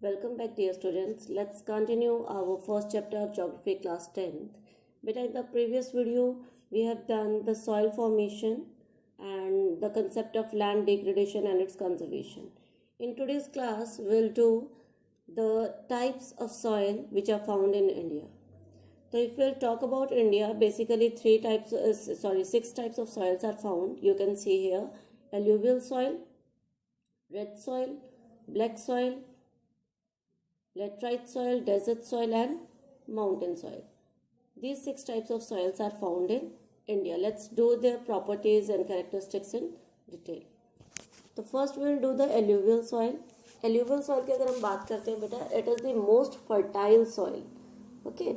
Welcome back, dear students. Let's continue our first chapter of Geography class 10th. Beta, in the previous video, we have done the soil formation and the concept of land degradation and its conservation. In today's class, we'll do the types of soil which are found in India. So if we'll talk about India, basically six types of soils are found. You can see here: alluvial soil, red soil, black soil, laterite soil, desert soil and mountain soil. These six types of soils are found in India. Let's do their properties and characteristics in detail. तो first will do the alluvial soil. Alluvial soil की अगर हम बात करते हैं बेटा, it is the most fertile soil, okay,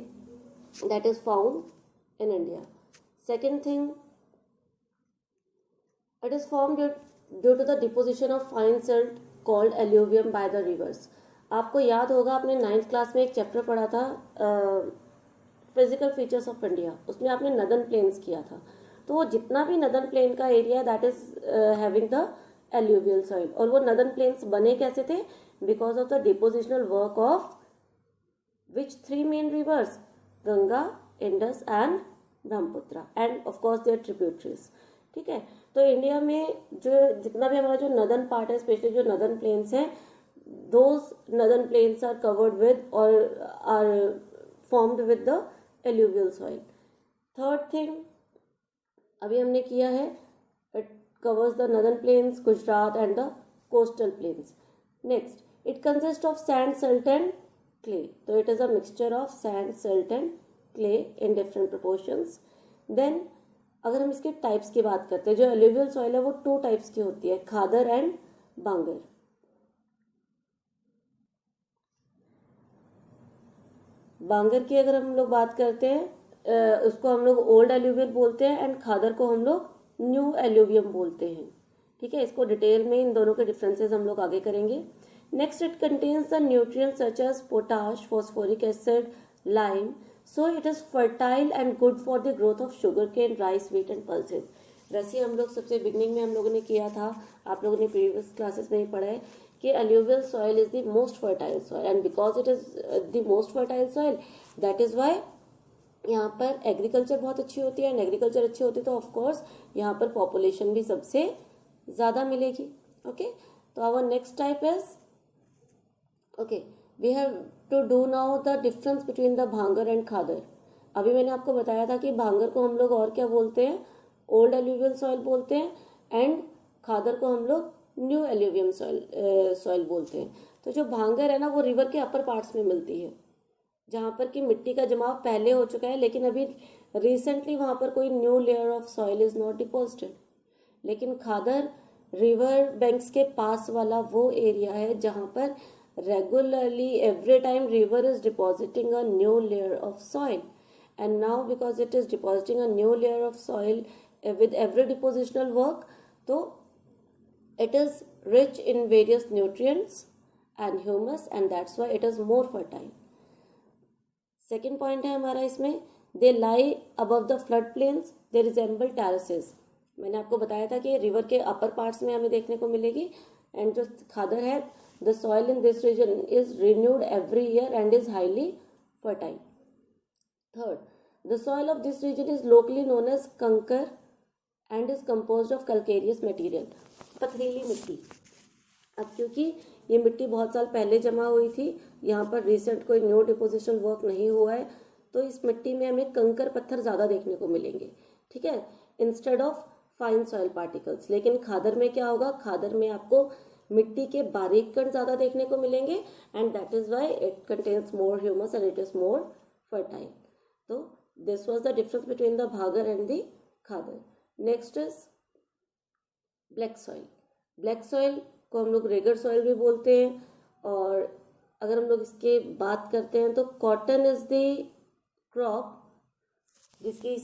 that is found in India. Second thing, it is formed due to the deposition of fine silt called alluvium by the rivers. आपको याद होगा, आपने 9th क्लास में एक chapter पढ़ा था physical features of India, उसमें आपने नदन प्लेन्स किया था. तो वो जितना भी नदन प्लेन का area that is having the alluvial soil. और वो नदन प्लेन्स बने कैसे थे? Because of the depositional work of which 3 main rivers, Ganga, Indus and Brahmaputra, and of course their tributaries. ठीक है, तो इंडिया में जो जितना भी हमारा जो नदन पार्ट है, स्पेशली जो नदन प्लेन्स हैं, those northern plains are covered with or are formed with the alluvial soil. Third thing अभी हमने किया है, it covers the northern plains, Gujarat and the coastal plains. Next, it consists of sand, silt and clay. So it is a mixture of sand, silt and clay in different proportions. Then अगर हम इसके types की बात करते हैं, जो alluvial soil है वो 2 टाइप्स की होती है, खादर एंड बांगर. बांगर की अगर हम लोग बात करते हैं, उसको हम लोग ओल्ड एल्यूवियल बोलते हैं एंड खादर को हम लोग न्यू एल्यूवियम बोलते हैं. ठीक है, इसको डिटेल में इन दोनों के डिफरेंसेस हम लोग आगे करेंगे. Next, it contains the nutrients such as potash, phosphoric acid, lime. So it is fertile and good for the growth of sugarcane, rice, wheat and pulses. वैसे हम लोग सबसे बिगनिंग में हम लोगों ने किया था, आप लोगों ने प्रीवियस क्लासेस में ही पढ़ा है कि alluvial soil is the most fertile soil, and because it is the most fertile soil, that is why यहाँ पर एग्रीकल्चर बहुत अच्छी होती है. एंड एग्रीकल्चर अच्छी होती है तो ऑफकोर्स यहाँ पर पॉपुलेशन भी सबसे ज़्यादा मिलेगी. ओके, तो our next type is, okay, we have to do now the difference between the bhangar and khadar. अभी मैंने आपको बताया था कि भांगर को हम लोग और क्या बोलते हैं, ओल्ड एल्यूवियल सॉइल बोलते हैं, एंड खादर को हम लोग न्यू एल्यूवियम सॉइल बोलते हैं. तो जो भांगर है ना, वो रिवर के अपर पार्ट्स में मिलती है, जहाँ पर कि मिट्टी का जमाव पहले हो चुका है, लेकिन अभी रिसेंटली वहाँ पर कोई new layer of soil is not deposited. लेकिन खादर रिवर बैंक्स के पास वाला वो एरिया है जहाँ पर regularly every time river is depositing a new layer of soil. And now because it is depositing a new layer of soil with every depositional work, तो it is rich in various nutrients and humus, and that's why it is more fertile. Second point है हमारा इसमें, they lie above the flood plains, they resemble terraces. मैंने आपको बताया था कि river के अपर पार्ट्स में हमें देखने को मिलेगी. एंड जो खादर है, the soil in this region is renewed every year and is highly fertile. Third, the soil of this region is locally known as kankar and is composed of calcareous material. पथरीली मिट्टी. अब क्योंकि ये मिट्टी बहुत साल पहले जमा हुई थी, यहाँ पर रिसेंट कोई न्यू डिपोजिशन वर्क नहीं हुआ है, तो इस मिट्टी में हमें कंकर पत्थर ज़्यादा देखने को मिलेंगे. ठीक है, instead of fine soil particles. लेकिन खादर में क्या होगा, खादर में आपको मिट्टी के बारीक कण ज़्यादा देखने को मिलेंगे, and that is why it contains more humus and it is more fertile. तो this was the difference between the bhangar and the khadar. Next is black soil. Black soil को हम लोग रेगर सॉइल भी बोलते हैं. और अगर हम लोग इसके बात करते हैं तो कॉटन इज द क्रॉप जिसकी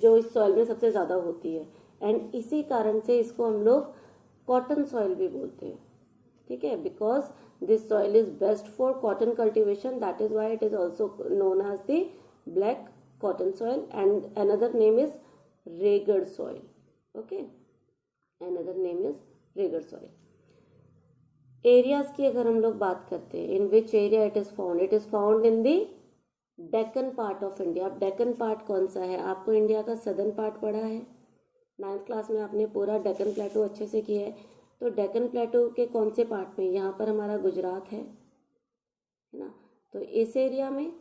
जो इस सॉइल में सबसे ज़्यादा होती है, एंड इसी कारण से इसको हम लोग कॉटन सॉइल भी बोलते हैं. ठीक है, because this soil is best for cotton cultivation, that is why it is also known as the black cotton soil, and another name is regur soil. Okay, another name is regur soil. Areas की अगर हम लोग बात करते हैं, in which area it is found in the Deccan part of India. अब Deccan part कौन सा है? आपको इंडिया का सदर्न पार्ट पढ़ा है, 9th क्लास में आपने पूरा डेक्कन प्लेटो अच्छे से किया है। तो डेक्कन प्लेटो के कौन से पार्ट में? यहाँ पर हमारा गुजरात है ना, तो इस एरिया में,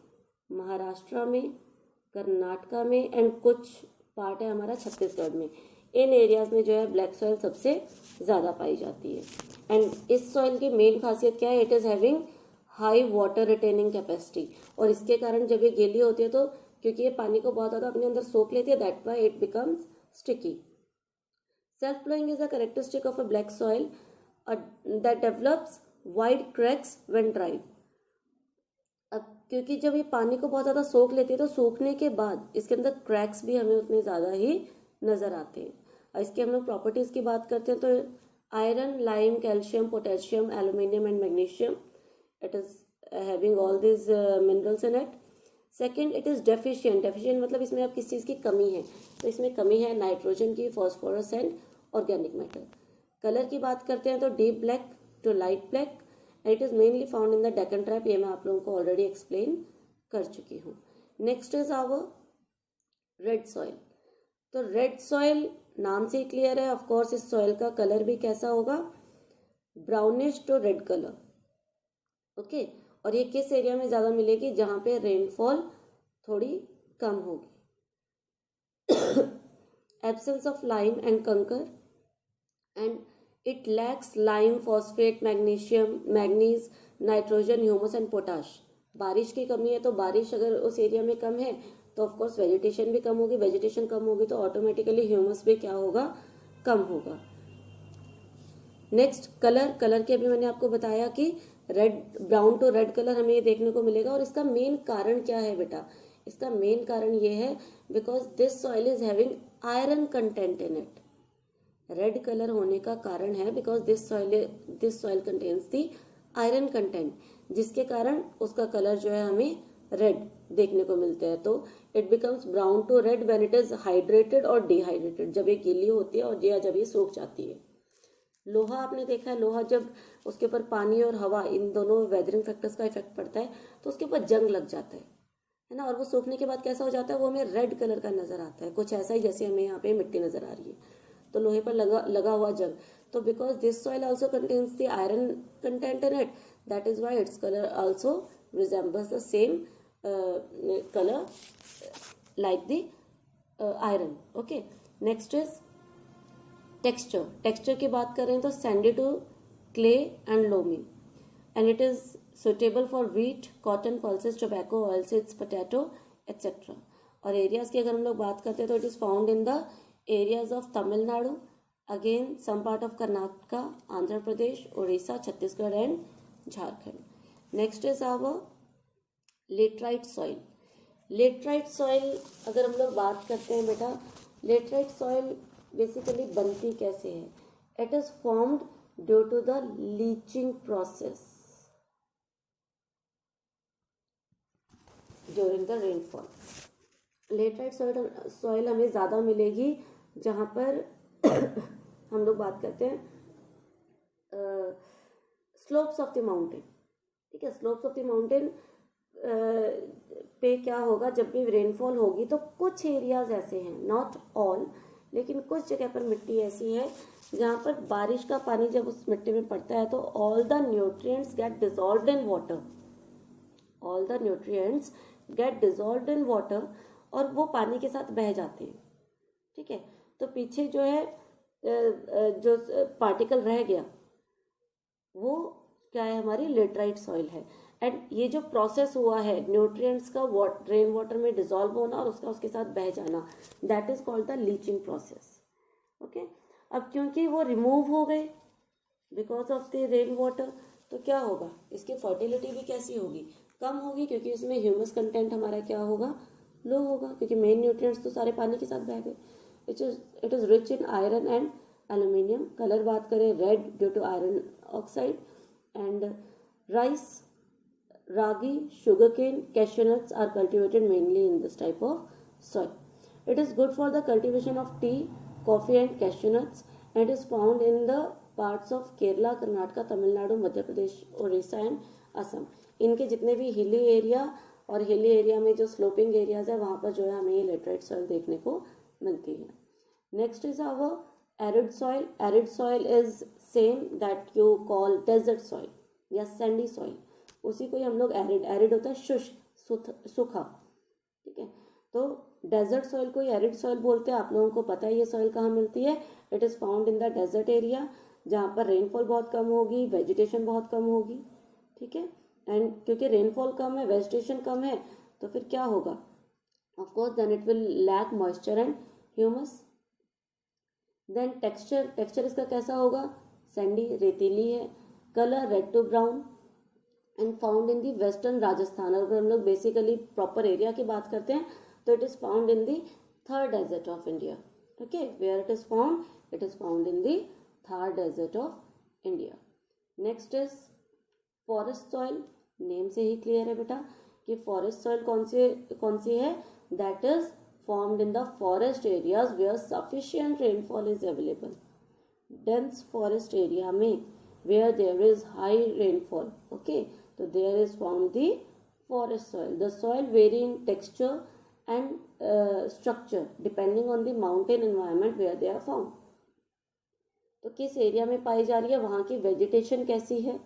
महाराष्ट्र में, कर्नाटका में एंड कुछ पार्ट है हमारा छत्तीसगढ़ में। इन एरियाज में जो है ब्लैक सॉइल सबसे ज़्यादा पाई जाती है। एंड इस सॉइल की मेन खासियत क्या है? It is having high water retaining capacity. और इसके कारण जब ये गीली होती है तो क्योंकि ये पानी को बहुत ज़्यादा अपने अंदर सोख लेती है, that why it becomes sticky. Self following is a characteristic of a black soil that develops wide cracks when dried. अब क्योंकि जब ये पानी को बहुत ज़्यादा सोख लेती है तो सूखने के बाद इसके अंदर क्रैक्स भी हमें उतने ज़्यादा ही नज़र आते हैं। और इसके हम लोग प्रॉपर्टीज़ की बात करते हैं तो iron, lime, calcium, potassium, aluminium and magnesium, it is having all this minerals in it. Second, it is deficient. Deficient मतलब इसमें अब किस चीज़ की कमी है? तो इसमें कमी है नाइट्रोजन की, phosphorus and organic matter. Colour की बात करते हैं तो deep black to light black, it is mainly found in the Deccan trap. ये मैं आप लोगों को ऑलरेडी एक्सप्लेन कर चुकी हूँ। Next is our red soil. तो रेड सॉइल नाम से ही क्लियर है, ऑफ कोर्स इस सॉइल का कलर भी कैसा होगा? Brownish to red colour. Okay, और ये किस एरिया में ज़्यादा मिलेगी? जहाँ पे रेनफॉल थोड़ी कम होगी। एब्सेंस ऑफ लाइम एंड कंकर and it lacks lime, phosphate, magnesium, manganese, nitrogen, humus and potash. बारिश की कमी है, तो बारिश अगर उस एरिया में कम है तो ऑफ कोर्स वेजिटेशन भी कम होगी, वेजिटेशन कम होगी तो ऑटोमेटिकली ह्यूमस भी क्या होगा? कम होगा। Next colour. कलर के अभी मैंने आपको बताया कि red, brown to red colour हमें ये देखने को मिलेगा। और इसका मेन कारण क्या है बेटा? इसका मेन कारण ये है because this soil is having iron content in it. Red colour होने का कारण है because this soil contains the iron content, जिसके कारण उसका कलर जो है हमें रेड देखने को मिलता है। तो it becomes brown to red when it is hydrated और डिहाइड्रेटेड, जब ये गीली होती है और जब ये सूख जाती है। लोहा आपने देखा है, लोहा जब उसके ऊपर पानी और हवा इन दोनों वेदरिंग फैक्टर्स का इफेक्ट पड़ता है तो उसके ऊपर जंग लग जाता है ना, और वो सूखने के बाद कैसा हो जाता है? वो हमें रेड कलर का नजर आता है, कुछ ऐसा ही जैसे हमें यहाँ पे मिट्टी नजर आ रही है, तो लोहे पर लगा हुआ जंग। तो because this soil also contains the iron content in it, that is why its colour also resembles the same colour like the iron. Okay, next is texture. Texture की बात करें तो sandy to clay and loamy, and it is suitable for wheat, cotton, pulses, tobacco, oil seeds, potato etcetera. और areas की अगर हम लोग बात करते हैं तो it is found in the areas of Tamil Nadu, again some part of Karnataka, Andhra Pradesh, Orissa, Chhattisgarh and Jharkhand. Next is our laterite soil. Laterite soil अगर हम लोग बात करते हैं बेटा, लेटराइट सॉइल बेसिकली बनती कैसे है? It is formed due to the leaching process during the rainfall. Laterite soil हमें ज़्यादा मिलेगी जहाँ पर हम लोग बात करते हैं स्लोप्स ऑफ द माउंटेन। ठीक है, स्लोप्स ऑफ द माउंटेन पे क्या होगा? जब भी रेनफॉल होगी तो कुछ एरियाज ऐसे हैं, नॉट ऑल, लेकिन कुछ जगह पर मिट्टी ऐसी है जहाँ पर बारिश का पानी जब उस मिट्टी में पड़ता है तो all the nutrients get dissolved in water, all the nutrients get dissolved in water, और वो पानी के साथ बह जाते हैं। ठीक है, तो पीछे जो है जो पार्टिकल रह गया वो क्या है? हमारी लेटराइट सॉइल है। एंड ये जो प्रोसेस हुआ है न्यूट्रिएंट्स का रेन वाटर में डिसॉल्व होना और उसका उसके साथ बह जाना, that is called the leaching process. Okay, अब क्योंकि वो रिमूव हो गए because of the rain water, तो क्या होगा? इसकी फर्टिलिटी भी कैसी होगी? कम होगी, क्योंकि इसमें ह्यूमस कंटेंट हमारा क्या होगा? लो होगा, क्योंकि मेन न्यूट्रिएंट्स तो सारे पानी के साथ बह गए। It is rich in iron and aluminium. Colour बात करें, red due to iron oxide. And rice, ragi, sugarcane, cashew nuts are cultivated mainly in this type of soil. It is good for the cultivation of tea, coffee and cashew nuts, and it is found in the parts of Kerala, Karnataka, Tamil Nadu, Madhya Pradesh, Orissa and Assam. इनके जितने भी hilly area और hilly area में जो sloping areas है वहाँ पर जो है हमें ये लेटराइट सॉइल देखने को मिलती है। Next is our arid soil. Arid soil is same that you call desert soil या सैंडी सॉइल, उसी को ही हम लोग एरिड, एरिड होता है शुष्क, सूखा, ठीक है। तो डेजर्ट सॉइल को ही एरिड सॉइल बोलते हैं। आप लोगों को पता है ये सॉइल कहाँ मिलती है, it is found in the desert area, जहाँ पर रेनफॉल बहुत कम होगी, वेजिटेशन बहुत कम होगी, ठीक है। एंड क्योंकि रेनफॉल कम है, वेजिटेशन कम है, तो फिर क्या होगा, of course then it will lack moisture and humus. Then texture, texture इसका कैसा होगा, सैंडी, रेतीली है। Colour red to brown and found in the western Rajasthan. अगर हम लोग बेसिकली प्रॉपर एरिया की बात करते हैं तो it is found in the Thar desert of India, okay. Where it is found in the Thar desert of India. Next is forest soil. Name से ही क्लियर है बेटा कि फॉरेस्ट सॉइल कौन सी है, that is formed in the forest areas where sufficient rainfall is available. Dense forest area में where there is high rainfall, okay, so there is found the forest soil. The soil vary in texture and structure depending on the mountain environment where they are found. तो किस area में पाई जा रही है, वहाँ की vegetation कैसी है,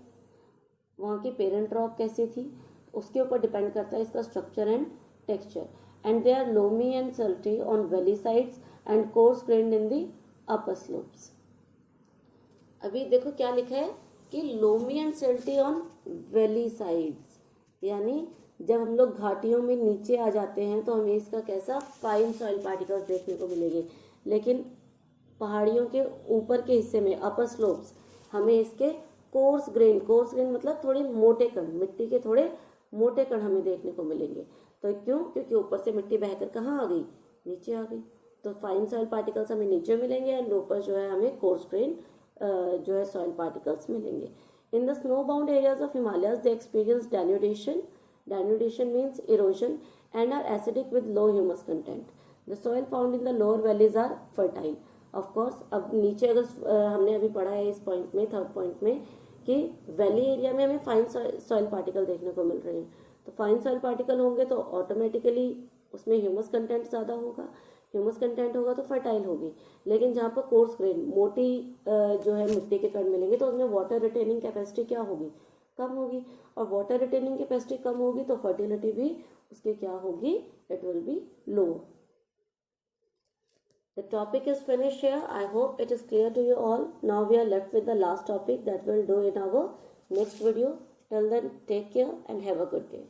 वहाँ की पेरेंट रॉक कैसी थी, उसके ऊपर डिपेंड करता है इसका structure and texture. And they are loamy and silty on valley sides and coarse grained in the upper slopes. अभी देखो क्या लिखा है कि loamy and silty on valley sides, यानी जब हम लोग घाटियों में नीचे आ जाते हैं तो हमें इसका कैसा फाइन सॉइल पार्टिकल्स देखने को मिलेंगे, लेकिन पहाड़ियों के ऊपर के हिस्से में अपर स्लोप्स हमें इसके कोर्स ग्रेन मतलब थोड़े मोटे कण, मिट्टी के थोड़े मोटे कण हमें देखने को मिलेंगे। तो क्यों, क्योंकि ऊपर से मिट्टी बहकर कहाँ आ गई, नीचे आ गई। तो फाइन सॉइल पार्टिकल्स हमें नीचे मिलेंगे एंड ऊपर जो है हमें कोर्स ग्रेन जो है सॉइल पार्टिकल्स मिलेंगे। In the snow bound areas of Himalayas they experience denudation, denudation means erosion and are acidic with low humus content. The soil found in the lower valleys are fertile. Of course अब नीचे अगर हमने अभी पढ़ा है इस point में, third point में, कि वैली एरिया में हमें फाइन सॉइल पार्टिकल देखने को मिल रहे हैं। तो फाइन सॉइल पार्टिकल होंगे तो ऑटोमेटिकली उसमें ह्यूमस कंटेंट ज़्यादा होगा, ह्यूमस कंटेंट होगा तो फर्टाइल होगी। लेकिन जहाँ पर कोर्स ग्रेन मोटी जो है मिट्टी के कण मिलेंगे तो उसमें वाटर रिटेनिंग कैपेसिटी क्या होगी, कम होगी, और वाटर रिटेनिंग कैपेसिटी कम होगी तो फर्टिलिटी भी उसकी क्या होगी, it will be low. The topic is finished here. I hope it is clear to you all. Now we are left with the last topic that we'll do in our next video. Till then, take care and have a good day.